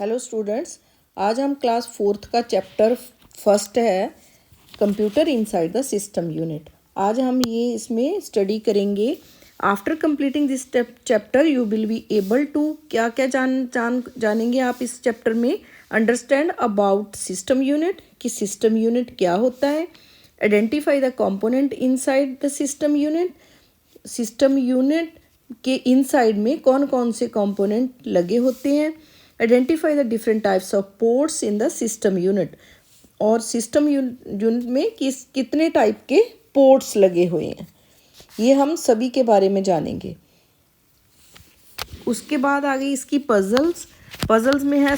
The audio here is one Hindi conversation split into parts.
हेलो स्टूडेंट्स, आज हम क्लास फोर्थ का चैप्टर फर्स्ट है computer inside the system unit. आज हम ये इसमें स्टडी करेंगे। After completing this chapter you will be able to क्या क्या जानेंगे आप इस चैप्टर में। अंडरस्टैंड अबाउट सिस्टम यूनिट कि सिस्टम यूनिट क्या होता है। Identify the component inside the system unit. System unit के इनसाइड में कौन कौन से कंपोनेंट लगे होते हैं। Identify the different types of ports in the system unit. और सिस्टम यूनिट में कितने टाइप के पोर्ट्स लगे हुए हैं, ये हम सभी के बारे में जानेंगे। उसके बाद आ गई इसकी पजल्स में है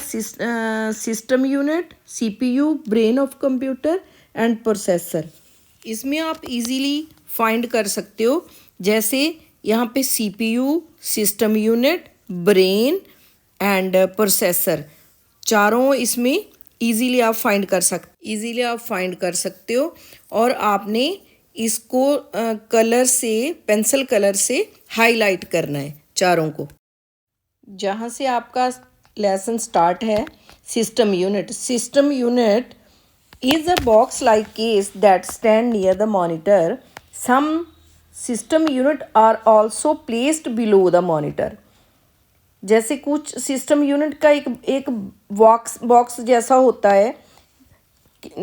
system unit, CPU, brain of computer and processor. इसमें आप इजीली फाइंड कर सकते हो, जैसे यहाँ पे CPU, system unit, brain and processor, चारों इसमें इजीली आप फाइंड कर सकते हो। और आपने इसको कलर से, पेंसिल कलर से हाईलाइट करना है चारों को। जहाँ से आपका लेसन स्टार्ट है, system unit. System unit is a box like case that stand near the monitor. Some system unit are also placed below the monitor. जैसे कुछ सिस्टम यूनिट का एक बॉक्स जैसा होता है,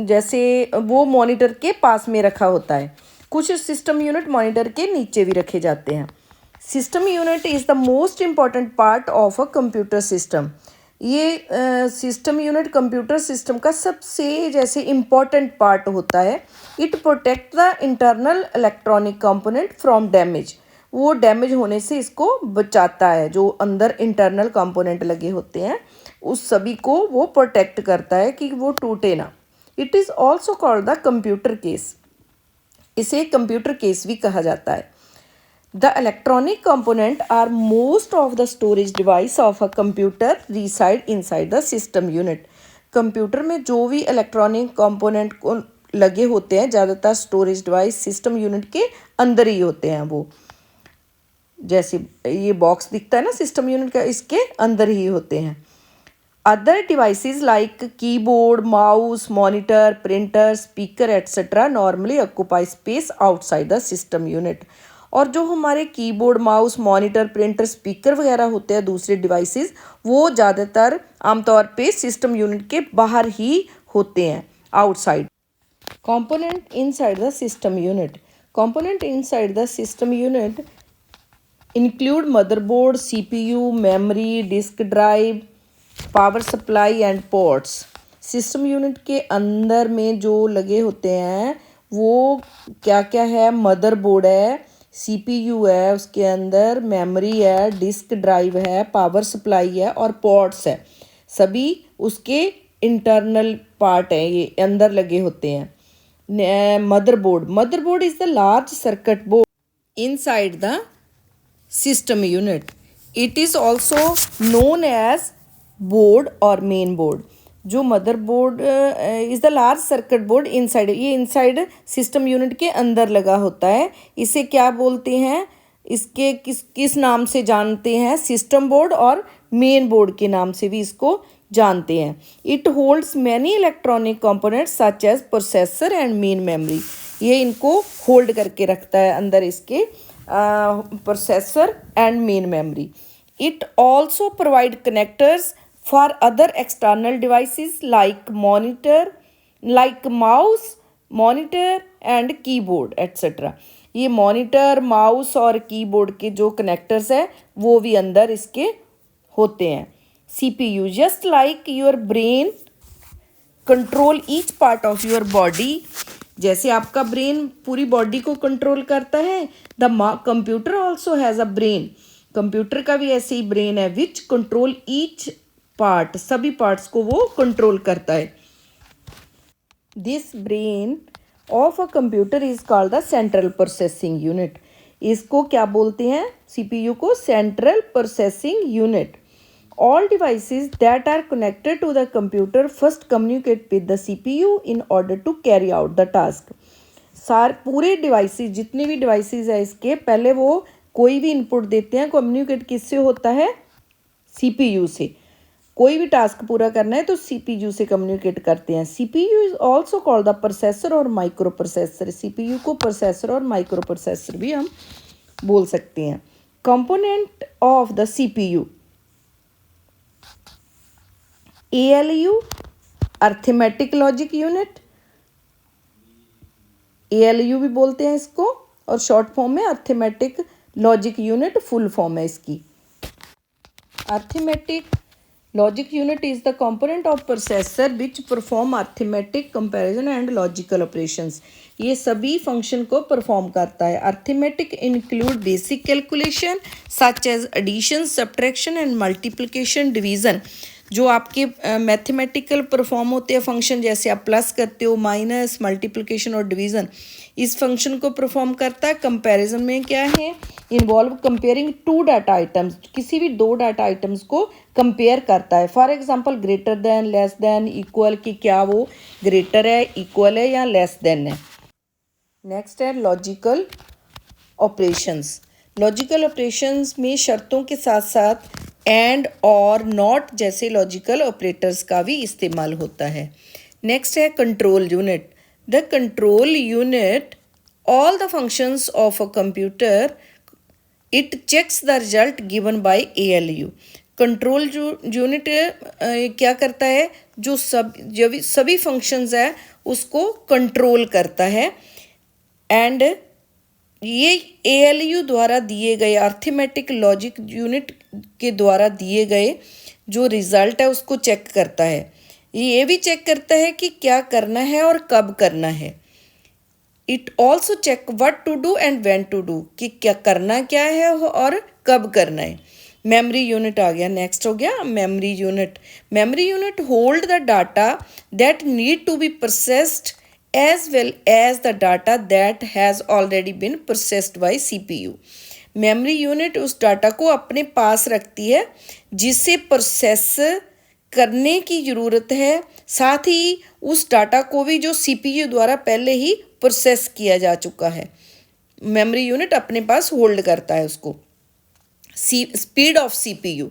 जैसे वो मॉनिटर के पास में रखा होता है। कुछ सिस्टम यूनिट मॉनिटर के नीचे भी रखे जाते हैं। System unit is the most important part of a computer system. ये सिस्टम यूनिट कंप्यूटर सिस्टम का सबसे जैसे इम्पॉर्टेंट पार्ट होता है। It protect the internal electronic component from damage. वो डैमेज होने से इसको बचाता है। जो अंदर इंटरनल कंपोनेंट लगे होते हैं उस सभी को वो प्रोटेक्ट करता है कि वो टूटे ना। It is also called the computer case. इसे कंप्यूटर केस भी कहा जाता है। The electronic component are most of the storage device of a computer reside inside the system unit. Computer में जो भी इलेक्ट्रॉनिक कंपोनेंट को लगे होते हैं, ज़्यादातर स्टोरेज डिवाइस सिस्टम यूनिट के अंदर ही होते हैं। वो जैसे ये बॉक्स दिखता है ना सिस्टम यूनिट का, इसके अंदर ही होते हैं। Other devices like keyboard, mouse, monitor, printer, speaker etcetera normally occupy space outside the system unit. और जो हमारे keyboard, mouse, monitor, printer, speaker वगैरह होते हैं दूसरे डिवाइसेस, वो ज़्यादातर आमतौर पे सिस्टम यूनिट के बाहर ही होते हैं, outside. Component inside the system unit. Component inside the system unit include motherboard, CPU, memory, disk drive, power supply and ports. System unit के अंदर में जो लगे होते हैं वो क्या क्या है? मदरबोर्ड है, सीपीयू है, उसके अंदर मेमोरी है, डिस्क ड्राइव है, पावर सप्लाई है और पोर्ट्स है। सभी उसके इंटरनल पार्ट है, ये अंदर लगे होते हैं। Motherboard is the large circuit board inside the system unit. It is also known as board और मेन बोर्ड। जो motherboard is the large circuit board inside, ये इनसाइड सिस्टम यूनिट के अंदर लगा होता है। इसे क्या बोलते हैं? इसके किस नाम से जानते हैं? सिस्टम बोर्ड और मेन बोर्ड के नाम से भी इसको जानते हैं। It holds many electronic components such as processor and main memory. ये इनको होल्ड करके रखता है अंदर इसके processor and main memory. It also provide connectors for other external devices like mouse, monitor and keyboard etc. ये मॉनिटर, माउस और कीबोर्ड के जो कनेक्टर्स हैं वो भी अंदर इसके होते हैं। CPU just like your brain control each part of your body। जैसे आपका ब्रेन पूरी बॉडी को कंट्रोल करता है, the computer also has a brain. Computer का भी ऐसे ही ब्रेन है, विच कंट्रोल ईच पार्ट, सभी पार्ट्स को वो कंट्रोल करता है। This brain of a computer is called the central processing unit. इसको क्या बोलते हैं? सीपीयू को central processing unit. All devices that are connected to the computer first communicate with the CPU in order to carry out the task. पूरे डिवाइसेस, जितने भी डिवाइसेस है इसके, पहले वो कोई भी इनपुट देते हैं, कम्युनिकेट किससे होता है? सीपीयू से। कोई भी टास्क पूरा करना है तो सीपीयू से कम्युनिकेट करते हैं। CPU is also called the processor और माइक्रो प्रोसेसर। सीपीयू को प्रोसेसर और माइक्रो प्रोसेसर भी हम बोल सकते हैं। Component of the CPU, ALU arithmetic logic unit, ALU भी बोलते हैं इसको, और शॉर्ट फॉर्म में arithmetic logic unit full form है इसकी। Arithmetic logic unit is the component of processor which perform arithmetic comparison and logical operations. ये सभी फंक्शन को परफॉर्म करता है। Arithmetic include basic calculation such as addition, subtraction and multiplication, division. जो आपके मैथमेटिकल परफॉर्म होते हैं फंक्शन, जैसे आप प्लस करते हो, माइनस, मल्टीप्लिकेशन और डिवीज़न, इस फंक्शन को परफॉर्म करता है। कंपैरिजन में क्या है, involve comparing two data items, किसी भी दो डाटा आइटम्स को कंपेयर करता है। For example greater than, less than, equal, कि क्या वो ग्रेटर है, इक्वल है या लेस देन है। नेक्स्ट है लॉजिकल ऑपरेशंस। लॉजिकल ऑपरेशंस में शर्तों के साथ साथ एंड और नॉट जैसे लॉजिकल ऑपरेटर्स का भी इस्तेमाल होता है। नेक्स्ट है control unit. The control unit all the functions of a computer, it checks the result given by ALU. Control unit क्या करता है, जो सभी फंक्शंस है उसको कंट्रोल करता है। एंड ये एएलयू द्वारा दिए गए, अर्थमेटिक लॉजिक यूनिट के द्वारा दिए गए जो रिज़ल्ट है उसको चेक करता है। ये भी चेक करता है कि क्या करना है और कब करना है। It also check what to do and when to do, कि क्या करना क्या है और कब करना है। मेमोरी यूनिट आ गया। नेक्स्ट हो गया memory unit. Memory unit hold the data that need to be processed as well as the data that has already been processed by CPU. Memory unit उस डाटा को अपने पास रखती है जिसे प्रोसेस करने की ज़रूरत है, साथ ही उस डाटा को भी जो CPU द्वारा पहले ही प्रोसेस किया जा चुका है। मेमोरी यूनिट अपने पास होल्ड करता है उसको। Speed of CPU,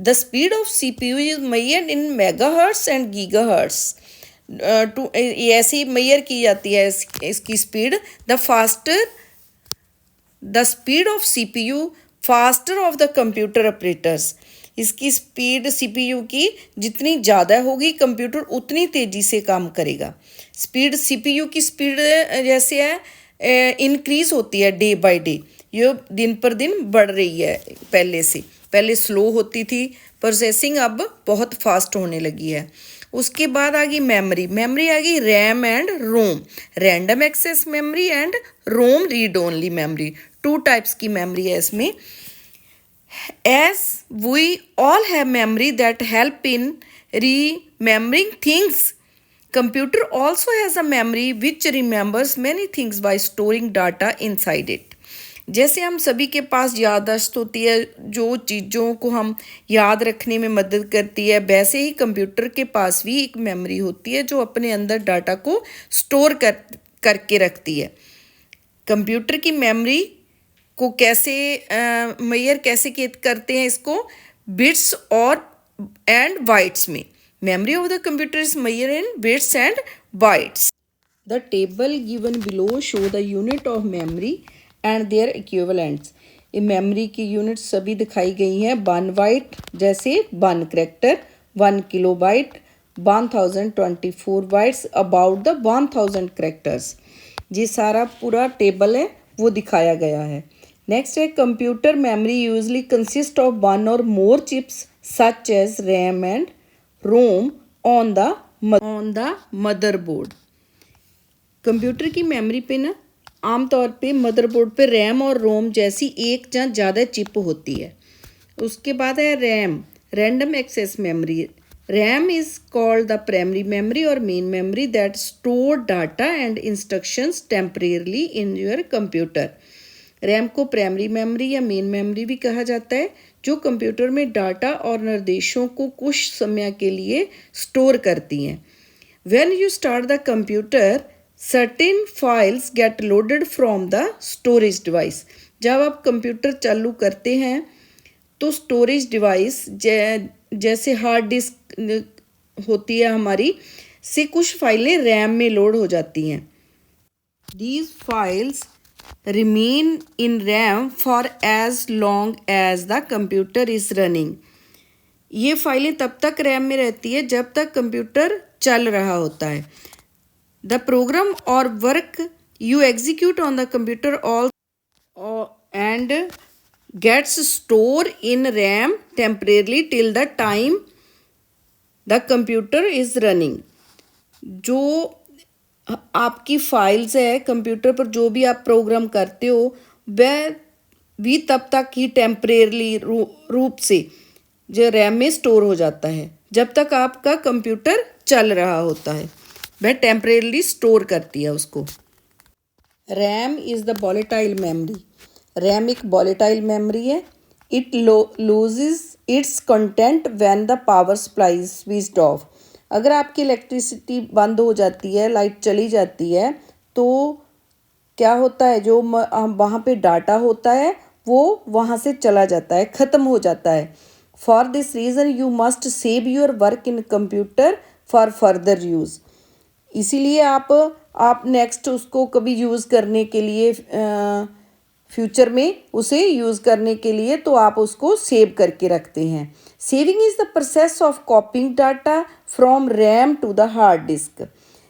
the speed of CPU is measured in megahertz and gigahertz. ऐसे ही मेजर की जाती है इसकी speed. The speed of CPU faster of the computer operators. इसकी स्पीड CPU की जितनी ज़्यादा होगी कंप्यूटर उतनी तेज़ी से काम करेगा। स्पीड CPU की स्पीड जैसे है इंक्रीज़ होती है डे बाय डे, ये दिन पर दिन बढ़ रही है। पहले स्लो होती थी प्रोसेसिंग, अब बहुत फास्ट होने लगी है। उसके बाद आ गई मेमोरी। मेमोरी आ गई RAM and ROM, random access memory and ROM read only memory. 2 types की मेमोरी है इसमें। As we all have memory that help in remembering things, computer also has a memory which remembers many things by storing data inside it. जैसे हम सभी के पास याददाश्त होती है जो चीज़ों को हम याद रखने में मदद करती है, वैसे ही कंप्यूटर के पास भी एक मेमोरी होती है जो अपने अंदर डाटा को स्टोर करके रखती है। कंप्यूटर की मेमोरी को कैसे मेजर कैसे करते हैं इसको, बिट्स और एंड बाइट्स में। Memory of the computer is measure in bits and bytes. The table given below show the unit of memory and their equivalents. ये मेमोरी की यूनिट्स सभी दिखाई गई हैं। 1 बाइट जैसे 1 character, 1 kilobyte 1024 bytes, about the 1000 characters. ये सारा पूरा टेबल है वो दिखाया गया है। नेक्स्ट है computer memory usually consist of 1 or more chips such as RAM and ROM on the motherboard. Computer की मेमोरी पे ना आमतौर पे मदरबोर्ड पे रैम और रोम जैसी एक या ज़्यादा चिप होती है। उसके बाद है RAM, random access memory. RAM is called the primary memory or main memory that store data and instructions temporarily in your computer. RAM को प्राइमरी मेमोरी या मेन मेमोरी भी कहा जाता है, जो कंप्यूटर में डाटा और निर्देशों को कुछ समय के लिए स्टोर करती हैं। When you start the computer certain files get loaded from the storage device. जब आप कंप्यूटर चालू करते हैं तो स्टोरेज डिवाइस जैसे हार्ड डिस्क होती है हमारी, से कुछ फाइलें रैम में लोड हो जाती हैं. These files remain in RAM for as long as the computer is running. ये फाइलें तब तक रैम में रहती है जब तक कंप्यूटर चल रहा होता है. The program or work you execute on the computer all and gets stored in RAM temporarily till the time the computer is running. जो आपकी फाइल्स है कंप्यूटर पर, जो भी आप प्रोग्राम करते हो, वह भी तब तक ही टेम्परेरली रूप से जो रैम में स्टोर हो जाता है जब तक आपका कंप्यूटर चल रहा होता है. वह टेम्परेरली स्टोर करती है उसको. RAM is the volatile memory. RAM एक वॉलेटाइल मेमोरी है. It loses it's content when the power supply is switched of. अगर आपकी इलेक्ट्रिसिटी बंद हो जाती है, लाइट चली जाती है, तो क्या होता है, जो वहाँ पे डाटा होता है वो वहाँ से चला जाता है, ख़त्म हो जाता है. For this reason you must save your work in computer for further use. इसीलिए आप नेक्स्ट उसको कभी यूज़ करने के लिए फ्यूचर में उसे यूज़ करने के लिए तो आप उसको सेव करके रखते हैं. Saving is the process of copying data from RAM to the hard disk.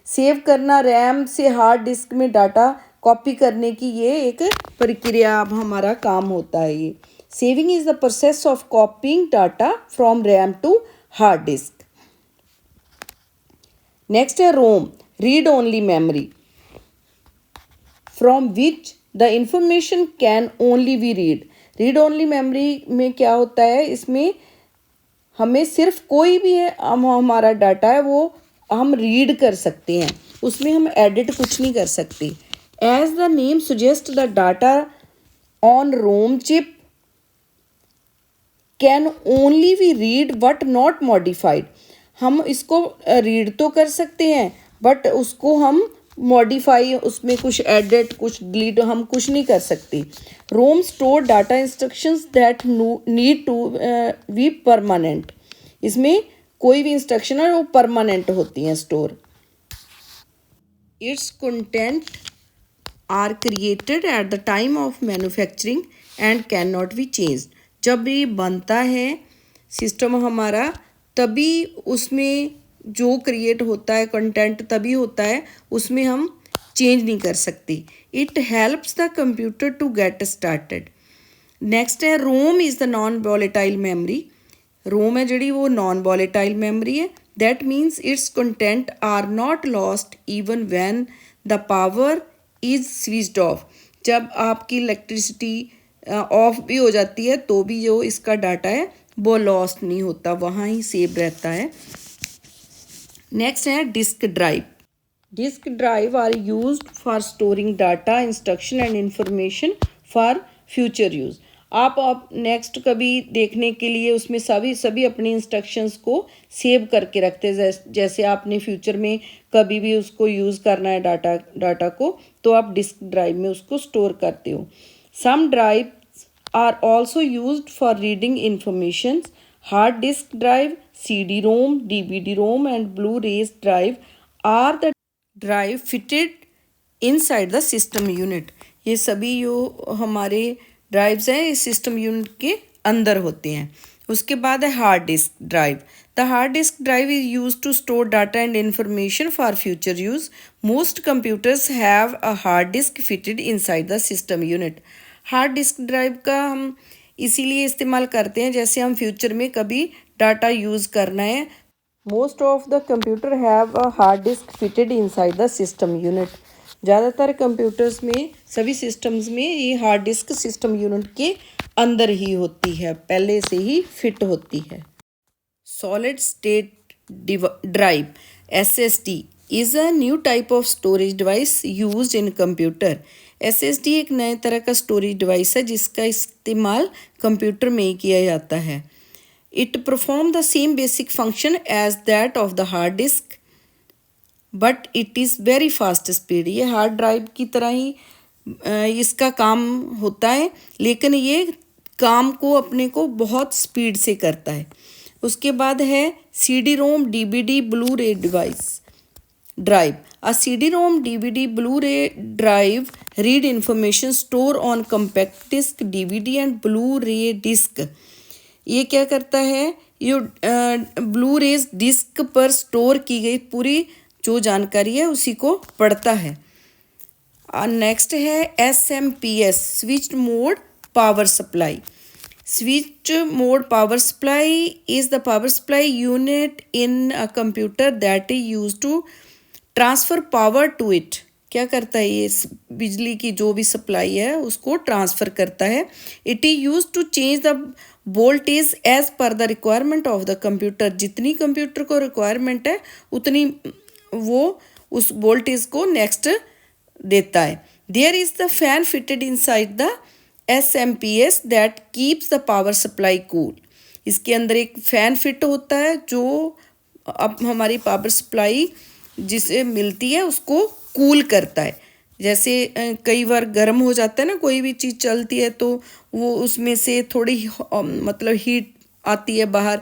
Save करना, रैम से हार्ड डिस्क में डाटा कॉपी करने की ये एक प्रक्रिया अब हमारा काम होता है. ये saving is the process of copying data from RAM to hard disk. Next है ROM, read only memory, from which the information can only be read. Read only memory में क्या होता है, इसमें हमें सिर्फ कोई भी है हमारा डाटा है वो हम रीड कर सकते हैं, उसमें हम एडिट कुछ नहीं कर सकते. As the name suggest the data on ROM chip can only be read but not modified. हम इसको रीड तो कर सकते हैं बट उसको हम मॉडिफाई, उसमें कुछ एडिट कुछ डिलीट हम कुछ नहीं कर सकते. ROM store data instructions that need to be permanent. इसमें कोई भी इंस्ट्रक्शन है वो परमानेंट होती हैं store. It's content are created at the time of manufacturing and can not be change. जब ये बनता है सिस्टम हमारा, तभी उसमें जो क्रिएट होता है कंटेंट तभी होता है, उसमें हम चेंज नहीं कर सकते. It helps the computer to get started. Next है ROM is the non volatile memory. ROM है जड़ी वो नॉन वॉलेटाइल मेमोरी है. That means it's content are not lost even when the power is switched off. जब आपकी इलेक्ट्रिसिटी ऑफ भी हो जाती है तो भी जो इसका डाटा है वो लॉस्ट नहीं होता, वहाँ ही सेव रहता है. नेक्स्ट है disk drive. Disk drive are used for storing data, instruction and information for future use. आप नेक्स्ट कभी देखने के लिए उसमें सभी अपने इंस्ट्रक्शंस को सेव करके रखते हैं. जैसे आपने फ्यूचर में कभी भी उसको यूज़ करना है डाटा को, तो आप डिस्क ड्राइव में उसको स्टोर करते हो. Some drive are also used for reading information. Hard disk drive, CD-ROM, DVD-ROM and Blu-rays drive are the drive fitted inside the system unit. ये सभी जो हमारे ड्राइव्स हैं इस सिस्टम यूनिट के अंदर होते हैं. उसके बाद है hard disk drive. The hard disk drive is use to store data and information for future use. Most computers have a hard disk fitted inside the system unit. Hard disk drive का हम इसीलिए इस्तेमाल करते हैं जैसे हम फ्यूचर में कभी डाटा यूज़ करना है. Most of the computer have a hard disk fitted inside the system unit. ज़्यादातर कंप्यूटर्स में, सभी सिस्टम्स में ये हार्ड डिस्क सिस्टम यूनिट के अंदर ही होती है, पहले से ही फिट होती है. Solid state drive SSD is a new type of storage device used in computer. SSD एक नए तरह का स्टोरेज डिवाइस है जिसका इस्तेमाल कंप्यूटर में ही किया जाता है. It perform the same basic function as that of the hard disk, but it is very fast speed. ये हार्ड ड्राइव की तरह ही इसका काम होता है, लेकिन ये काम को अपने को बहुत स्पीड से करता है. उसके बाद है CD-ROM DVD ब्लू रे device drive. A CD-ROM DVD Blu-ray drive read information store on compact disc DVD and Blu-ray disc। ये क्या करता है, ये ब्लू-रेज डिस्क पर स्टोर की गई पूरी जो जानकारी है उसी को पढ़ता है। नेक्स्ट है SMPS switched mode power supply. Switch mode power supply is the power supply unit in a computer that is used to transfer power to it. क्या करता है ये, बिजली की जो भी सप्लाई है उसको ट्रांसफ़र करता है। It is use to change the voltage as per the requirement of the computer. जितनी कंप्यूटर को रिक्वायरमेंट है उतनी वो उस वोल्टेज को नेक्स्ट देता है। There is the fan fitted inside the SMPS that keeps the power supply cool. इसके अंदर एक फ़ैन फिट होता है जो अब हमारी पावर सप्लाई जिसे मिलती है उसको कूल करता है। जैसे कई बार गर्म हो जाता है ना, कोई भी चीज़ चलती है तो वो उसमें से थोड़ी मतलब हीट आती है बाहर,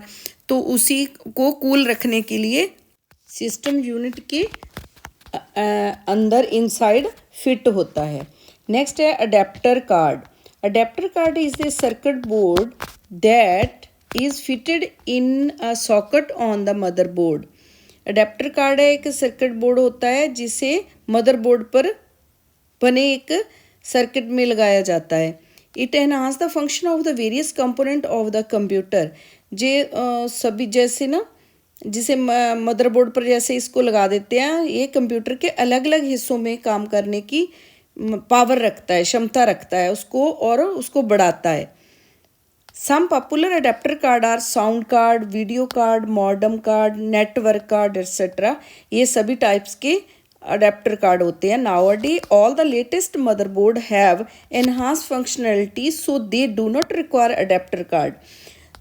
तो उसी को कूल रखने के लिए सिस्टम यूनिट के अंदर इनसाइड फिट होता है। नेक्स्ट है adapter card. Adapter card is a circuit board that is fitted in a socket on the motherboard. Adapter card है एक सर्किट बोर्ड होता है जिसे मदरबोर्ड पर बने एक सर्किट में लगाया जाता है। It enhance the function of the various component of the computer. जे सभी जैसे ना, जिसे मदरबोर्ड पर जैसे इसको लगा देते हैं, ये कंप्यूटर के अलग अलग हिस्सों में काम करने की पावर रखता है, क्षमता रखता है उसको, और उसको बढ़ाता है। Some popular adapter card are sound card, video card, modem card, network card, etc. ये सभी टाइप्स के अडेप्टर कार्ड होते हैं। Nowadays all the latest motherboard have enhanced functionality so they do not require adapter card।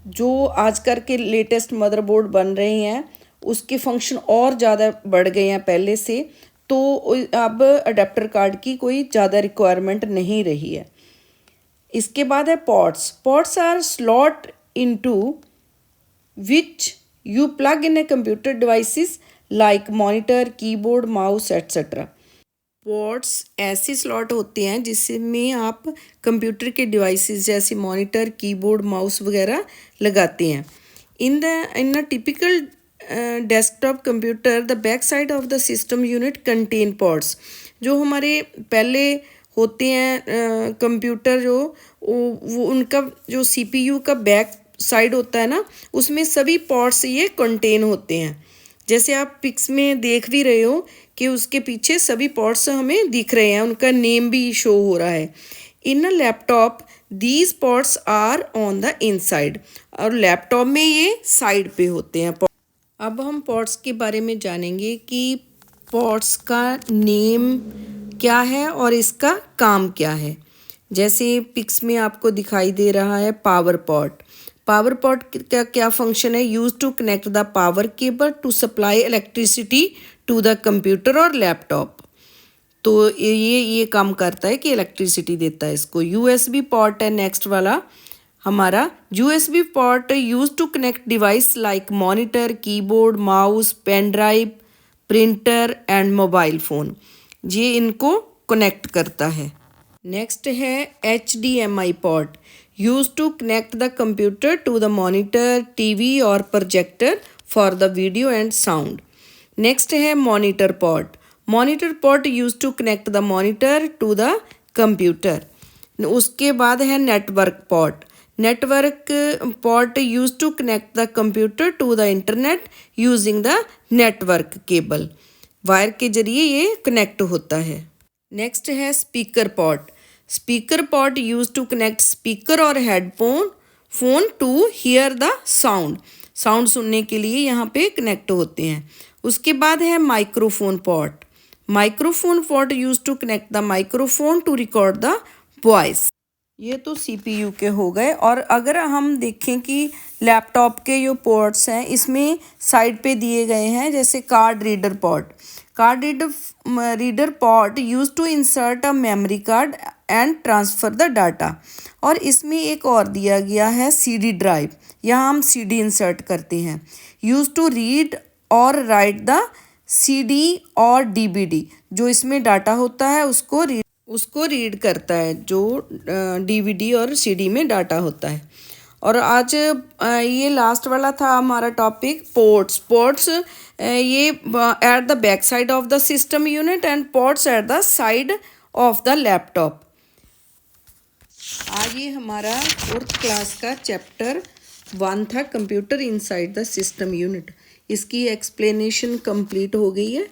जो आजकल के लेटेस्ट मदरबोर्ड बन रहे हैं उसके फंक्शन और ज़्यादा बढ़ गए हैं पहले से, तो अब अडेप्टर कार्ड की कोई ज़्यादा रिक्वायरमेंट नहीं रही है। इसके बाद है ports. Ports are slot into which you plug in a computer devices like monitor, keyboard, mouse etcetera. Ports ऐसे स्लॉट होते हैं जिसमें आप कंप्यूटर के डिवाइसेस जैसे मॉनिटर, कीबोर्ड, माउस वगैरह लगाते हैं। In a typical desktop computer the back side of the system unit contain ports. जो हमारे पहले होते हैं कंप्यूटर जो वो उनका जो CPU का बैक साइड होता है ना, उसमें सभी पॉट्स ये कंटेन होते हैं। जैसे आप पिक्स में देख भी रहे हो कि उसके पीछे सभी पॉट्स हमें दिख रहे हैं, उनका नेम भी शो हो रहा है। In a laptop these ports are on the inside, और लैपटॉप में ये साइड पे होते हैं। अब हम पॉट्स के बारे में जानेंगे कि पॉट्स का नेम क्या है और इसका काम क्या है। जैसे पिक्स में आपको दिखाई दे रहा है पावर पॉट। पावर पॉट का क्या फंक्शन है, use to connect the power cable to supply electricity to the computer और लैपटॉप। तो ये काम करता है कि इलेक्ट्रिसिटी देता है इसको। USB पॉट है नेक्स्ट वाला हमारा। USB port use to connect device like monitor, keyboard, mouse, pen drive, printer and mobile phone. ये इनको कनेक्ट करता है। नेक्स्ट है HDMI port, use to connect the computer to the monitor, TV or projector for the video and sound. Next है monitor port. Monitor port use to connect the monitor to the computer. उसके बाद है network port. Network port use to connect the computer to the internet using the network cable. Wire के जरिए ये कनेक्ट होता है। नेक्स्ट है speaker port. Speaker port use to connect speaker or headphone to hear the sound. Sound सुनने के लिए यहाँ पे कनेक्ट होते हैं। उसके बाद है microphone port. Microphone port use to connect the microphone to record the voice. ये तो CPU के हो गए। और अगर हम देखें कि लैपटॉप के जो पोर्ट्स हैं इसमें साइड पे दिए गए हैं, जैसे card reader port. Card reader port use to insert a memory card and transfer the data. और इसमें एक और दिया गया है CD ड्राइव, यहाँ हम CD इंसर्ट करते हैं। यूज़ टू रीड और राइट द CD और DVD, जो इसमें डाटा होता है उसको रीड करता है, जो DVD और CD में डाटा होता है। और आज ये लास्ट वाला था हमारा टॉपिक पोर्ट्स ये at the back side of the system unit and ports at the side of the laptop. आज ये हमारा 4th क्लास का चैप्टर 1 था, computer inside the system unit. इसकी एक्सप्लेनेशन कंप्लीट हो गई है।